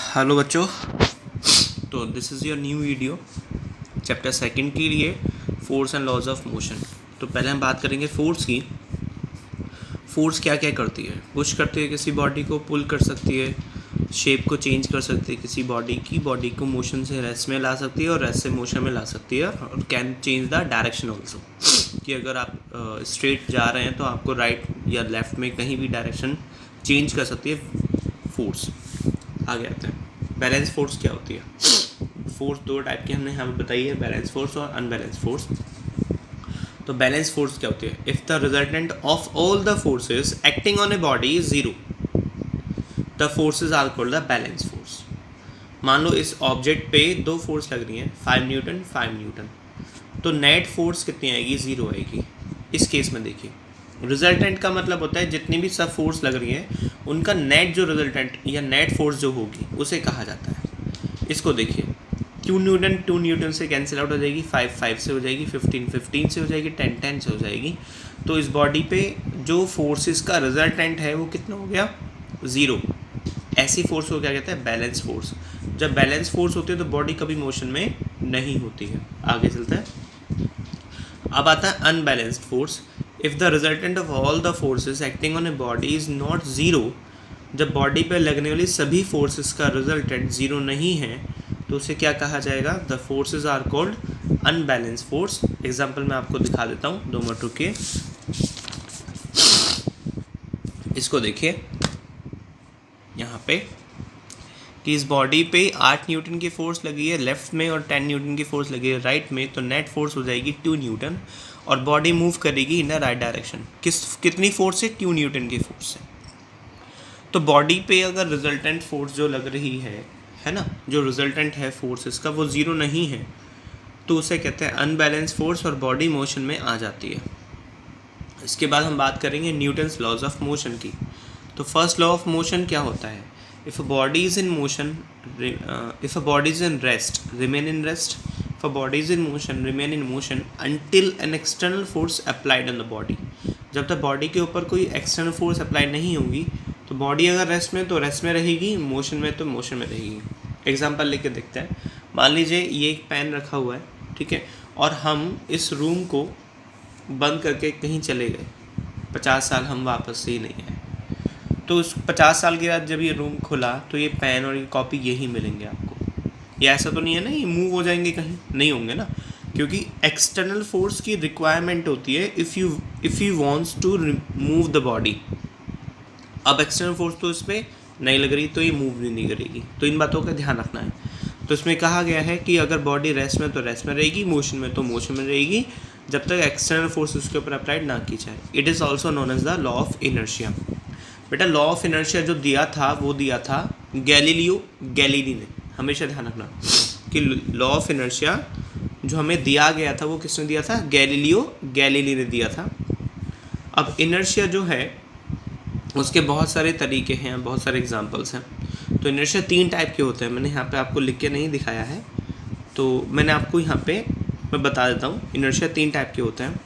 Hello बच्चों, तो this is your new video chapter second के लिए force and laws of motion. तो पहले हम बात करेंगे फोर्स की। फोर्स क्या क्या करती है? पुश करती है, किसी बॉडी को पुल कर सकती है, शेप को चेंज कर सकती है, किसी बॉडी को मोशन से रेस्ट में ला सकती है और रेस्ट से मोशन में ला सकती है, और can change the direction also, कि अगर आप स्ट्रेट जा रहे हैं तो आपको राइट या लेफ्ट में कहीं भी डायरेक्शन चेंज कर सकती है फोर्स। आगे आते हैं, बैलेंस फोर्स क्या होती है। फोर्स दो टाइप की हमने यहाँ पे बताई है, बैलेंस फोर्स और अनबैलेंस फोर्स। तो बैलेंस फोर्स क्या होती है? If the resultant of all the forces acting on a body is zero, the forces are called the balance force. मान लो इस ऑब्जेक्ट पे दो फोर्स लग रही हैं, 5 न्यूटन 5 न्यूटन, तो नेट फोर्स कितनी आएगी? ज़ीरो आएगी। इस केस में देखिए, रिजल्टेंट का मतलब होता है जितनी भी सब फोर्स लग रही है उनका नेट जो रिजल्टेंट या नेट फोर्स जो होगी उसे कहा जाता है। इसको देखिए, 2 न्यूटन से कैंसिल आउट हो जाएगी, 5 से हो जाएगी, 15 से हो जाएगी, 10 से हो जाएगी। तो इस बॉडी पे जो फोर्सेस का रिजल्टेंट है वो कितना हो गया? ज़ीरो। ऐसी फोर्स को क्या कहते हैं? Balance force. जब बैलेंस फोर्स होती है तो बॉडी कभी मोशन में नहीं होती है। आगे चलता है, अब आता है unbalanced force. If the resultant of all the forces acting on a body is not zero, जब बॉडी पे लगने वाली सभी फोर्सेस का रिजल्टेंट ज़ीरो नहीं है तो उसे क्या कहा जाएगा? The forces are called unbalance force. Example मैं आपको दिखा देता हूँ, 2 मिनट रुकिए। इसको देखिए यहाँ पे कि इस बॉडी पे 8 न्यूटन की फोर्स लगी है लेफ्ट में और 10 न्यूटन की फोर्स लगी है राइट में, तो नेट फोर्स हो जाएगी 2 न्यूटन और बॉडी मूव करेगी इन द राइट डायरेक्शन। कितनी फोर्स से? 2 न्यूटन की फोर्स से। तो बॉडी पे अगर रिजल्टेंट फोर्स जो लग रही है ना, जो रिजल्टेंट है फोर्स इसका वो ज़ीरो नहीं है तो उसे कहते हैं अनबैलेंस फोर्स और बॉडी मोशन में आ जाती है। इसके बाद हम बात करेंगे न्यूटन्स लॉज ऑफ मोशन की। तो फर्स्ट लॉ ऑफ मोशन क्या होता है? If a body is in motion, if a body is in rest, remain in rest. If a body is in motion, remain in motion until an external force applied on the body. जब तक body के ऊपर कोई external force apply नहीं होगी तो body अगर rest में तो रेस्ट में रहेगी, मोशन में तो मोशन में रहेगी। एग्जांपल लेके देखते हैं। मान लीजिए ये एक पेन रखा हुआ है, ठीक है, और हम इस रूम को बंद करके कहीं चले गए, 50 साल हम वापस से ही नहीं आए, तो उस 50 साल के बाद जब ये रूम खुला तो ये पेन और ये कॉपी यही मिलेंगे आपको। ये ऐसा तो नहीं है ना ये मूव हो जाएंगे? कहीं नहीं होंगे ना, क्योंकि एक्सटर्नल फोर्स की रिक्वायरमेंट होती है if you wants to move the body. अब एक्सटर्नल फोर्स तो इस पर नहीं लग रही तो ये मूव भी नहीं करेगी, तो इन बातों का ध्यान रखना है। तो इसमें कहा गया है कि अगर बॉडी रेस्ट में तो रेस्ट में रहेगी, मोशन में तो मोशन में रहेगी, जब तक एक्सटर्नल फोर्स उसके ऊपर अप्लाइड ना की जाए। It is also known as the law of inertia. बेटा लॉ ऑफ इनर्शिया जो दिया था वो दिया था गैलीलियो गैलीली ने। हमेशा ध्यान रखना कि लॉ ऑफ इनर्शिया जो हमें दिया गया था वो किसने दिया था? गैलीलियो गैलीली ने दिया था। अब इनर्शिया जो है उसके बहुत सारे तरीके हैं, बहुत सारे एग्जांपल्स हैं। तो इनर्शिया 3 टाइप के होते हैं। मैंने यहाँ पे आपको लिख के नहीं दिखाया है, तो मैंने आपको यहाँ पे मैं बता देता हूँ। इनर्शिया 3 टाइप के होते हैं: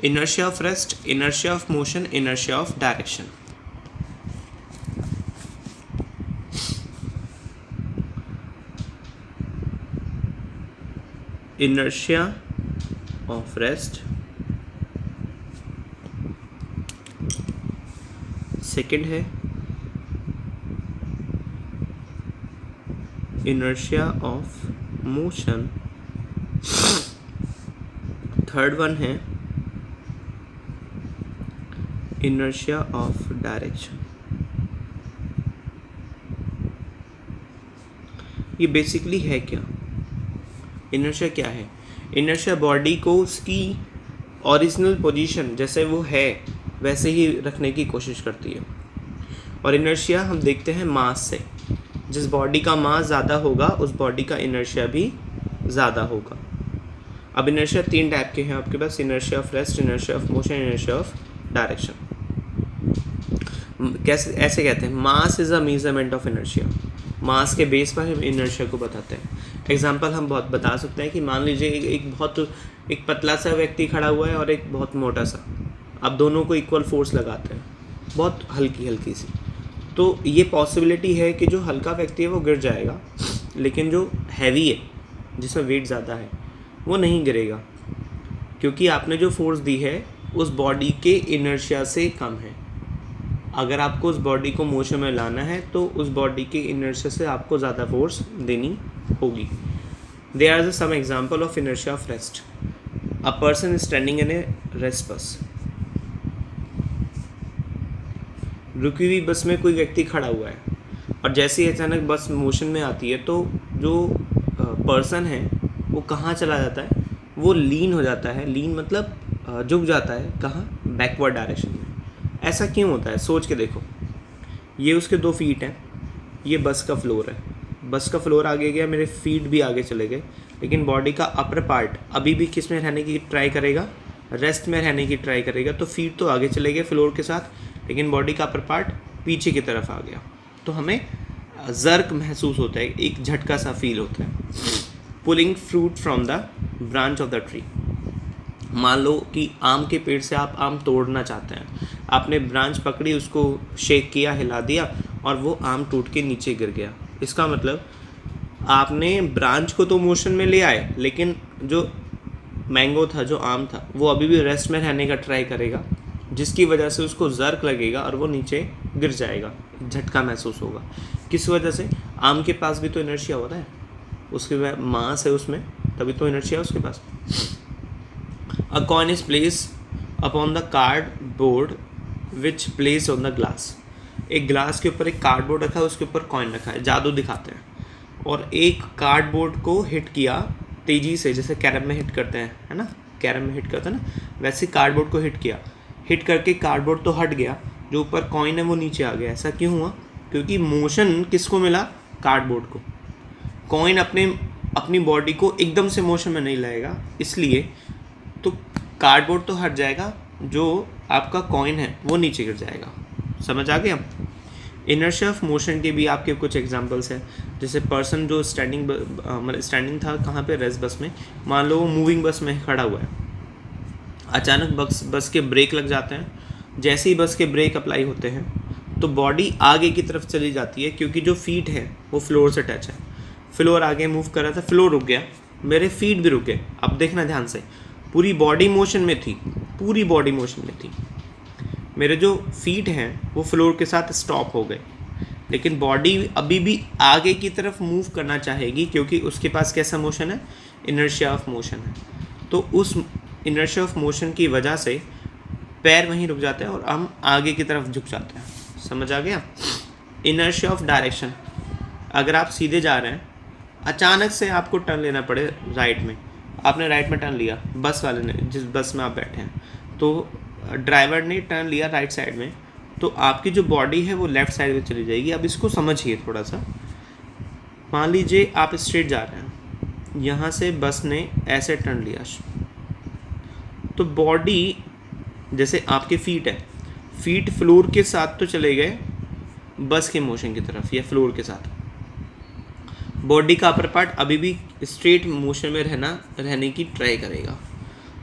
inertia of rest, inertia of motion, inertia of direction. Inertia of rest, second है inertia of motion, third one है इनर्शिया ऑफ डायरेक्शन। ये बेसिकली है क्या? इनर्शिया क्या है? इनर्शिया बॉडी को उसकी ओरिजिनल पोजीशन जैसे वो है वैसे ही रखने की कोशिश करती है। और इनर्शिया हम देखते हैं मास से। जिस बॉडी का मास ज़्यादा होगा उस बॉडी का इनर्शिया भी ज़्यादा होगा। अब इनर्शिया 3 टाइप के हैं आपके पास: inertia of rest, inertia of motion, inertia of direction. कैसे? ऐसे कहते हैं mass is a measurement of inertia. Mass के बेस पर हम इनर्शिया को बताते हैं। एग्जाम्पल हम बहुत बता सकते हैं कि मान लीजिए एक पतला सा व्यक्ति खड़ा हुआ है और एक बहुत मोटा सा। अब दोनों को इक्वल फोर्स लगाते हैं, बहुत हल्की हल्की सी, तो ये पॉसिबिलिटी है कि जो हल्का व्यक्ति है वो गिर जाएगा, लेकिन जो हैवी है जिसमें वेट ज़्यादा है वो नहीं गिरेगा, क्योंकि आपने जो फोर्स दी है उस बॉडी के इनर्शिया से कम है। अगर आपको उस बॉडी को मोशन में लाना है तो उस बॉडी के इनर्शिया से आपको ज़्यादा फोर्स देनी होगी। There are some example of inertia of rest. A person is standing in a rest bus. रुकी हुई बस में कोई व्यक्ति खड़ा हुआ है और जैसे ही अचानक बस मोशन में आती है तो जो पर्सन है वो कहाँ चला जाता है, वो लीन हो जाता है। लीन मतलब झुक जाता है, कहाँ, बैकवर्ड डायरेक्शन में। ऐसा क्यों होता है, सोच के देखो। ये उसके 2 फीट हैं, ये बस का फ्लोर है, बस का फ्लोर आगे गया, मेरे फीट भी आगे चले गए, लेकिन बॉडी का अपर पार्ट अभी भी किस में रहने की ट्राई करेगा, रेस्ट में रहने की ट्राई करेगा। तो फीट तो आगे चले गए फ्लोर के साथ, लेकिन बॉडी का अपर पार्ट पीछे की तरफ आ गया, तो हमें जर्क महसूस होता है, एक झटका सा फील होता है। Pulling fruit from the branch of the tree. मान लो कि आम के पेड़ से आप आम तोड़ना चाहते हैं, आपने ब्रांच पकड़ी, उसको शेक किया, हिला दिया और वो आम टूट के नीचे गिर गया। इसका मतलब आपने ब्रांच को तो मोशन में ले आए, लेकिन जो मैंगो था, जो आम था, वो अभी भी रेस्ट में रहने का ट्राई करेगा, जिसकी वजह से उसको जर्क लगेगा और वो नीचे गिर जाएगा, झटका महसूस होगा। किस वजह से, आम के पास भी तो इनर्शिया हो रहा है, उसके मास है उसमें, तभी तो इनर्शिया है उसके पास। A coin is place upon the cardboard which place on the glass. एक ग्लास के ऊपर एक कार्डबोर्ड रखा है, उसके ऊपर कॉइन रखा है, जादू दिखाते हैं, और एक कार्डबोर्ड को हिट किया तेज़ी से, जैसे कैरम में हिट करते हैं, है ना, कैरम में हिट करते हैं ना, वैसे कार्डबोर्ड को हिट किया, हिट करके कार्डबोर्ड तो हट गया, जो ऊपर कॉइन है वो नीचे आ गया। ऐसा क्यों हुआ, क्योंकि मोशन किसको मिला, कार्डबोर्ड को। कॉइन अपनी बॉडी को एकदम से मोशन में नहीं लाएगा, इसलिए तो कार्डबोर्ड तो हट जाएगा, जो आपका कॉइन है वो नीचे गिर जाएगा। समझ आ गया। इनर्शिया ऑफ मोशन के भी आपके कुछ एग्जांपल्स हैं, जैसे पर्सन जो स्टैंडिंग था कहाँ पे, रेस्ट बस में। मान लो वो मूविंग बस में खड़ा हुआ है, अचानक बस के ब्रेक लग जाते हैं। जैसे ही बस के ब्रेक अप्लाई होते हैं तो बॉडी आगे की तरफ चली जाती है, क्योंकि जो फीट है वो फ्लोर से टच है। फ्लोर आगे मूव कर रहा था, फ्लोर रुक गया, मेरे फीट भी रुक गए। अब देखना ध्यान से, पूरी बॉडी मोशन में थी, पूरी बॉडी मोशन में थी, मेरे जो फीट हैं वो फ्लोर के साथ स्टॉप हो गए, लेकिन बॉडी अभी भी आगे की तरफ मूव करना चाहेगी, क्योंकि उसके पास कैसा मोशन है, इनर्शिया ऑफ मोशन है। तो उस इनर्शिया ऑफ मोशन की वजह से पैर वहीं रुक जाते हैं और हम आगे की तरफ झुक जाते हैं। समझ आ गया। इनर्शिया ऑफ डायरेक्शन, अगर आप सीधे जा रहे हैं, अचानक से आपको टर्न लेना पड़े राइट में, आपने राइट में टर्न लिया, बस वाले ने, जिस बस में आप बैठे हैं, तो ड्राइवर ने टर्न लिया राइट साइड में, तो आपकी जो बॉडी है वो लेफ़्ट साइड में चली जाएगी। अब इसको समझिए थोड़ा सा। मान लीजिए आप स्ट्रेट जा रहे हैं, यहाँ से बस ने ऐसे टर्न लिया, तो बॉडी, जैसे आपके फीट है, फीट फ्लोर के साथ तो चले गए बस के मोशन की तरफ या फ्लोर के साथ, बॉडी का अपर पार्ट अभी भी स्ट्रेट मोशन में रहने की ट्राई करेगा।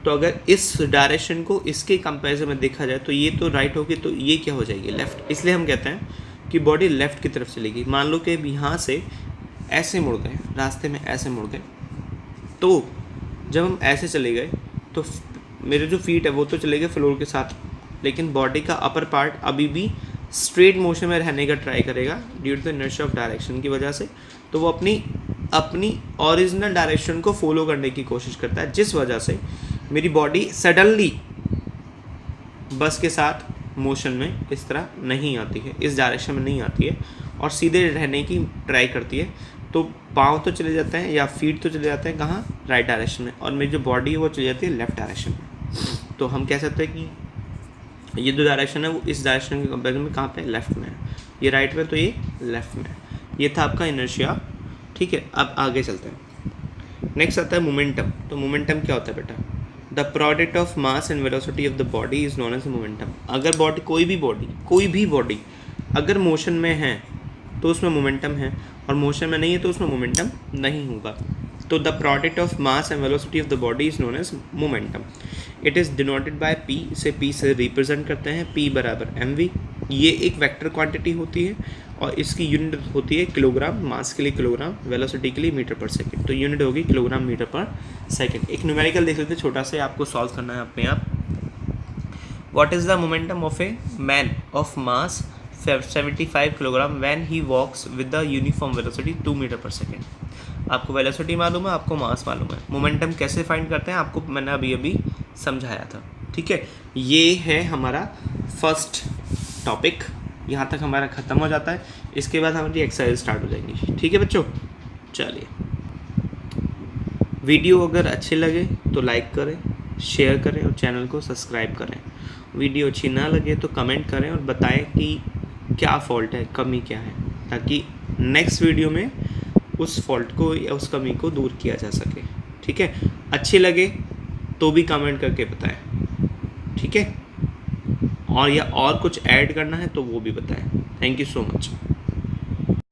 तो अगर इस डायरेक्शन को इसके कंपैरिजन में देखा जाए तो ये तो राइट होगी, तो ये क्या हो जाएगी, लेफ़्ट। इसलिए हम कहते हैं कि बॉडी लेफ़्ट की तरफ चलेगी। मान लो कि यहाँ से ऐसे मुड़ गए, रास्ते में ऐसे मुड़ गए, तो जब हम ऐसे चले गए तो मेरे जो फीट है वो तो चले गए फ्लोर के साथ, लेकिन बॉडी का अपर पार्ट अभी भी स्ट्रेट मोशन में रहने का ट्राई करेगा due to the inertia of direction की वजह से। तो वो अपनी ओरिजिनल डायरेक्शन को फॉलो करने की कोशिश करता है, जिस वजह से मेरी बॉडी सडनली बस के साथ मोशन में इस तरह नहीं आती है, इस डायरेक्शन में नहीं आती है, और सीधे रहने की ट्राई करती है। तो पाँव तो चले जाते हैं या फीट तो चले जाते हैं कहाँ, राइट डायरेक्शन में, और मेरी जो बॉडी है वो चली जाती है लेफ़्ट डायरेक्शन में। तो हम कह सकते हैं कि ये जो डायरेक्शन है वो इस डायरेक्शन के कंपेरिजन में कहाँ पे, लेफ़्ट में है। ये राइट में, तो ये लेफ़्ट में है। ये था आपका इनर्शिया। ठीक है, अब आगे चलते हैं। नेक्स्ट आता है मोमेंटम। तो मोमेंटम क्या होता है बेटा, the product of mass and velocity of the body is known as momentum. अगर बॉडी, कोई भी बॉडी अगर मोशन में है तो उसमें मोमेंटम है, और मोशन में नहीं है तो उसमें मोमेंटम नहीं होगा। तो the product of mass and velocity of the body is known as momentum. It is denoted by P. इसे पी से रिप्रेजेंट करते हैं, पी बराबर mv, ये एक वेक्टर क्वांटिटी होती है और इसकी यूनिट होती है किलोग्राम, मास के लिए किलोग्राम, वेलोसिटी के लिए मीटर पर सेकंड, तो यूनिट होगी किलोग्राम मीटर पर सेकंड। एक न्यूमेरिकल देख लेते हैं छोटा सा, आपको सॉल्व करना है अपने आप। What is the momentum of a man of mass 75 kilogram when he walks with the uniform velocity 2 metre per second. आपको वेलोसिटी मालूम है, आपको मास मालूम है, मोमेंटम कैसे फाइंड करते हैं आपको मैंने अभी समझाया था। ठीक है, ये है हमारा फर्स्ट टॉपिक, यहाँ तक हमारा ख़त्म हो जाता है। इसके बाद हमारी एक्सरसाइज स्टार्ट हो जाएंगी। ठीक है बच्चों, चलिए वीडियो अगर अच्छे लगे तो लाइक करें, शेयर करें और चैनल को सब्सक्राइब करें। वीडियो अच्छी ना लगे तो कमेंट करें और बताएं कि क्या फॉल्ट है, कमी क्या है, ताकि नेक्स्ट वीडियो में उस फॉल्ट को या उस कमी को दूर किया जा सके। ठीक है, अच्छे लगे तो भी कमेंट करके बताएं। ठीक है, और या और कुछ ऐड करना है तो वो भी बताएं। Thank you so much.